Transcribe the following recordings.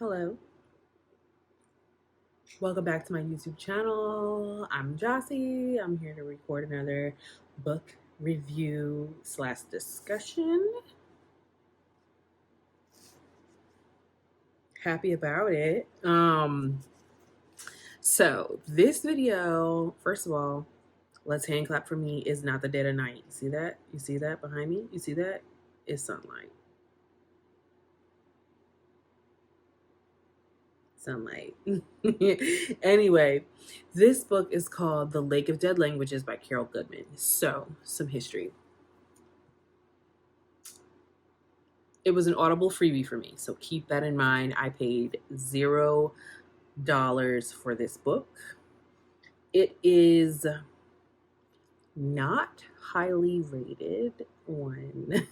Hello, welcome back to my YouTube channel. I'm Jossie. I'm here to record another book review slash discussion. Happy about it. So this video, first of all, let's hand clap for me, is not the dead of night. You see that? You see that behind me? You see that? It's sunlight. Sunlight. Anyway, this book is called The Lake of Dead Languages by Carol Goodman. So, some history. It was an Audible freebie for me, so keep that in mind. I paid $0 for this book. It is not highly rated on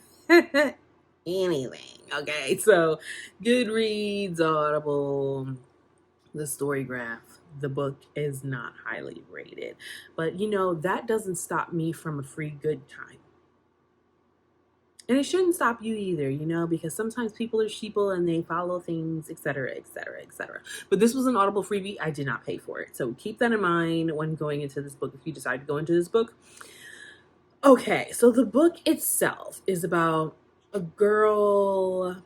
anything. Okay, so Goodreads, Audible, the Story Graph, the book is not highly rated, but that doesn't stop me from a free good time. And it shouldn't stop you either, because sometimes people are sheeple and they follow things, etc., etc., etc. But this was an Audible freebie. I did not pay for it. So keep that in mind when going into this book, if you decide to go into this book. Okay, so the book itself is about a girl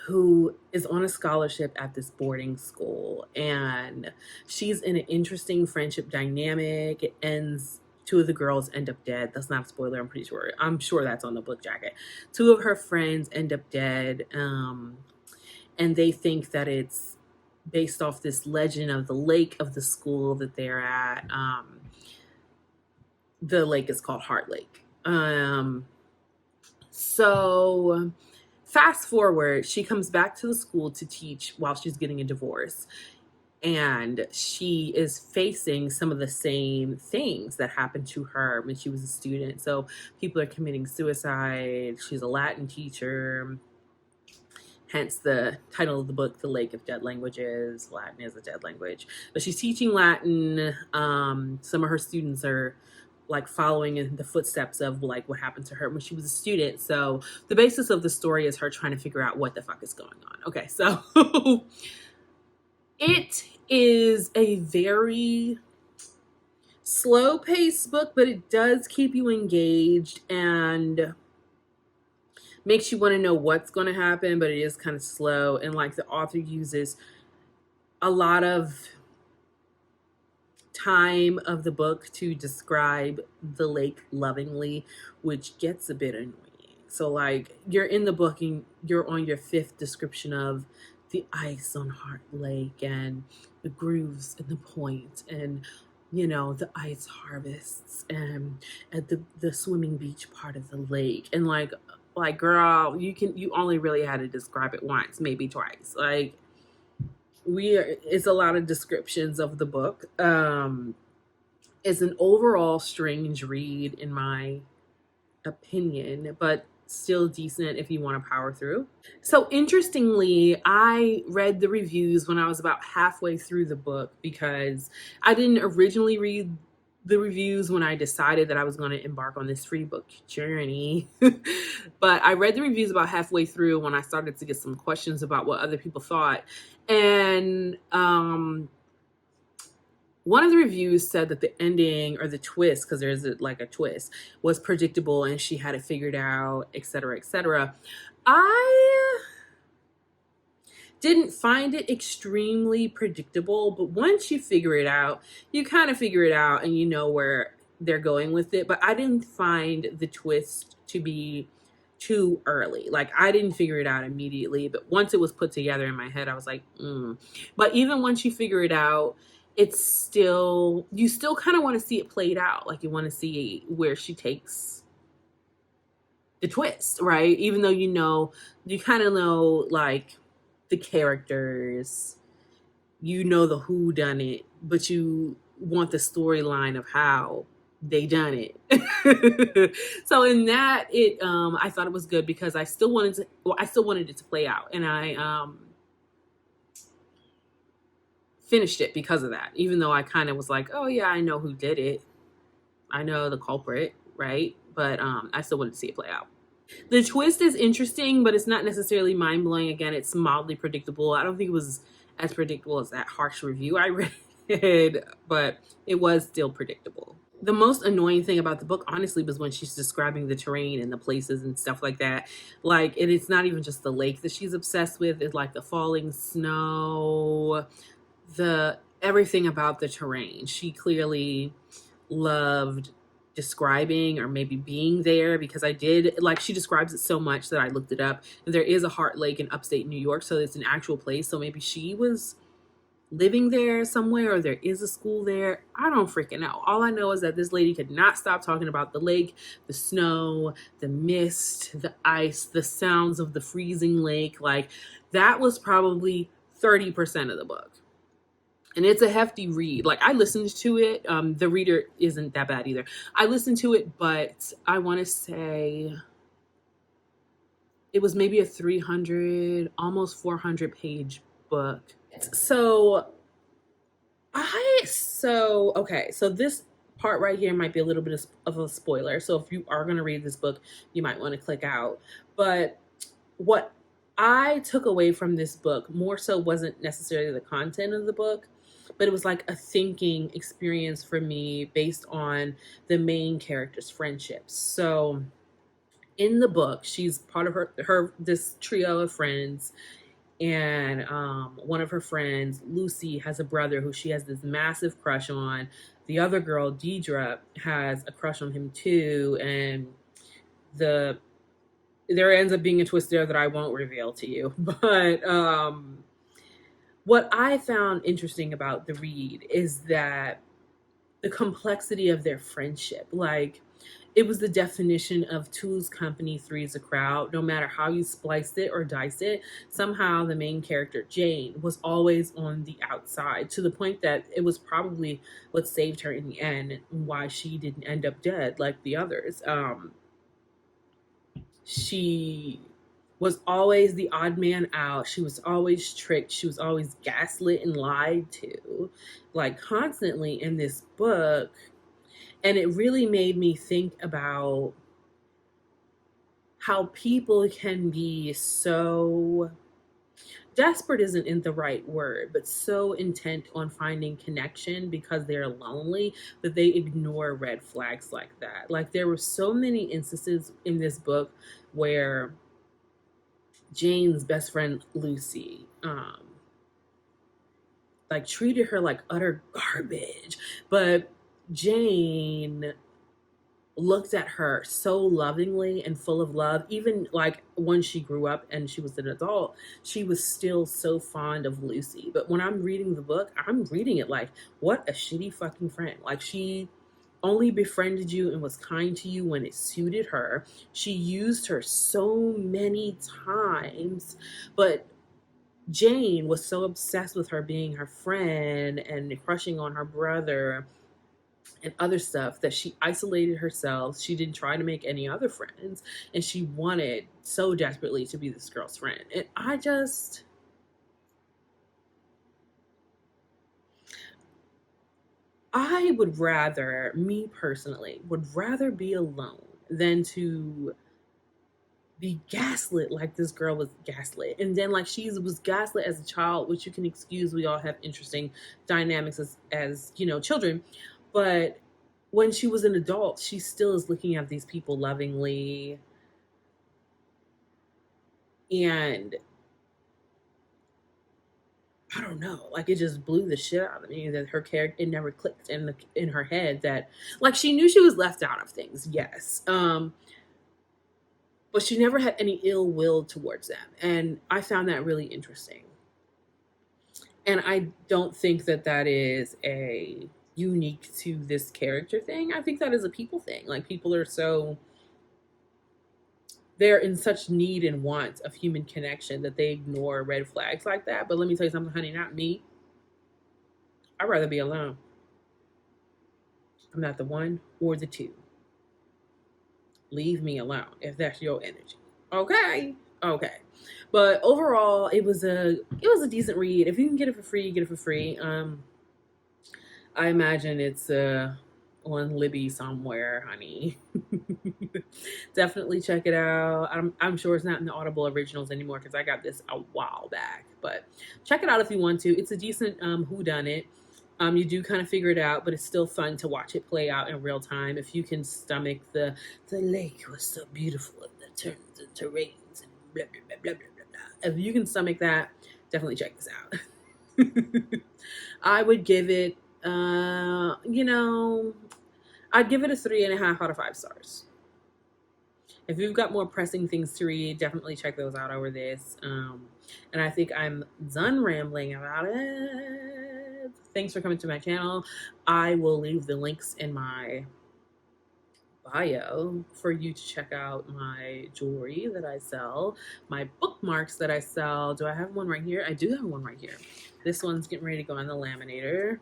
who is on a scholarship at this boarding school, and she's in an interesting friendship dynamic. It ends, two of the girls end up dead. That's not a spoiler. I'm sure that's on the book jacket. Two of her friends end up dead, and they think that it's based off this legend of the lake of the school that they're at. The lake is called Heart Lake. So fast forward, she comes back to the school to teach while she's getting a divorce. And she is facing some of the same things that happened to her when she was a student. So people are committing suicide. She's a Latin teacher, hence the title of the book, The Lake of Dead Languages. Latin is a dead language. But she's teaching Latin. Some of her students are like following in the footsteps of like what happened to her when she was a student. So the basis of the story is her trying to figure out what the fuck is going on. Okay, so it is a very slow paced book, but it does keep you engaged and makes you want to know what's going to happen, but it is kind of slow. And like the author uses a lot of time of the book to describe the lake lovingly, which gets a bit annoying. So like you're in the book and you're on your fifth description of the ice on Heart Lake and the grooves and the point and the ice harvests and at the swimming beach part of the lake. And like girl, you only really had to describe it once, maybe twice. Like it's a lot of descriptions of the book. It's an overall strange read in my opinion, but still decent if you want to power through. So interestingly, I read the reviews when I was about halfway through the book, because I didn't originally read the reviews when I decided that I was going to embark on this free book journey. But I read the reviews about halfway through when I started to get some questions about what other people thought. And one of the reviews said that the ending or the twist, because there's like a twist, was predictable and she had it figured out, etc., etc. I didn't find it extremely predictable, but once you figure it out, you kind of figure it out and you know where they're going with it. But I didn't find the twist to be too early. Like I didn't figure it out immediately, but once it was put together in my head, I was like, But even once you figure it out, you still kind of want to see it played out. Like you want to see where she takes the twist, right? Even though you kind of know like the characters, the who done it, but you want the storyline of how they done it. So in that, I thought it was good because I still wanted it to play out, and I finished it because of that. Even though I kind of was like, oh yeah, I know who did it, I know the culprit, right? But I still wanted to see it play out. The twist is interesting, but it's not necessarily mind blowing. Again, it's mildly predictable. I don't think it was as predictable as that harsh review I read, but it was still predictable. The most annoying thing about the book, honestly, was when she's describing the terrain and the places and stuff like that. Like, and it's not even just the lake that she's obsessed with, it's like the falling snow, the everything about the terrain. She clearly loved describing or maybe being there, because I did, like, she describes it so much that I looked it up. And there is a Heart Lake in upstate New York, so it's an actual place. So maybe she was living there somewhere, or there is a school there. I don't freaking know. All I know is that this lady could not stop talking about the lake, the snow, the mist, the ice, the sounds of the freezing lake. Like, that was probably 30% of the book. And it's a hefty read. Like, I listened to it. The reader isn't that bad either. I listened to it, but I want to say it was maybe a 300, almost 400 page book. So okay. So this part right here might be a little bit of a spoiler. So if you are going to read this book, you might want to click out. But what I took away from this book more so wasn't necessarily the content of the book, but it was like a thinking experience for me based on the main character's friendships. So in the book, she's part of her this trio of friends, and one of her friends, Lucy, has a brother who she has this massive crush on. The other girl, Deidre, has a crush on him too, and there ends up being a twist there that I won't reveal to you. But what I found interesting about the read is that the complexity of their friendship. Like, it was the definition of two's company, three's a crowd. No matter how you spliced it or diced it, somehow the main character, Jane, was always on the outside, to the point that it was probably what saved her in the end, and why she didn't end up dead like the others. She was always the odd man out. She was always tricked. She was always gaslit and lied to, like, constantly in this book. And it really made me think about how people can be so desperate, isn't in the right word, but so intent on finding connection because they're lonely that they ignore red flags like that. Like, there were so many instances in this book where Jane's best friend, Lucy, like, treated her like utter garbage, but Jane looked at her so lovingly and full of love. Even like when she grew up and she was an adult, she was still so fond of Lucy. But when I'm reading the book, I'm reading it like, what a shitty fucking friend. Like, she only befriended you and was kind to you when it suited her. She used her so many times, but Jane was so obsessed with her being her friend and crushing on her brother and other stuff that she isolated herself. She didn't try to make any other friends, and she wanted so desperately to be this girl's friend. And I would rather, me personally, would rather be alone than to be gaslit like this girl was gaslit. And then, like, she was gaslit as a child, which you can excuse. We all have interesting dynamics as children. But when she was an adult, she still is looking at these people lovingly. And I don't know, like, it just blew the shit out of me that her character, it never clicked in her head that, like, she knew she was left out of things, yes. But she never had any ill will towards them. And I found that really interesting. And I don't think that is a unique to this character thing. I think that is a people thing. Like, people are they're in such need and want of human connection that they ignore red flags like that. But let me tell you something, honey, not me. I'd rather be alone. I'm not the one or the two. Leave me alone if that's your energy. Okay. Okay. But overall, it was a decent read. If you can get it for free, get it for free. I imagine it's on Libby somewhere, honey. Definitely check it out. I'm sure it's not in the Audible originals anymore because I got this a while back. But check it out if you want to. It's a decent whodunit. You do kind of figure it out, but it's still fun to watch it play out in real time. If you can stomach the lake was so beautiful and the turns and terrains and blah blah blah blah blah blah blah. If you can stomach that, definitely check this out. I would give it, you know, I'd give it a 3.5 out of 5 stars. If you've got more pressing things to read, definitely check those out over this. And I think I'm done rambling about it. Thanks for coming to my channel. I will leave the links in my bio for you to check out my jewelry that I sell, my bookmarks that I sell. Do I have one right here? I do have one right here. This one's getting ready to go on the laminator.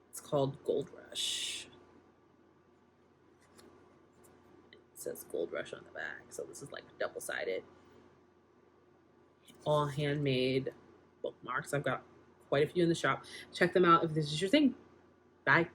It's called Gold Rush. Says Gold Rush on the back, so this is like double-sided, all handmade bookmarks. I've got quite a few in the shop. Check them out if this is your thing. Bye.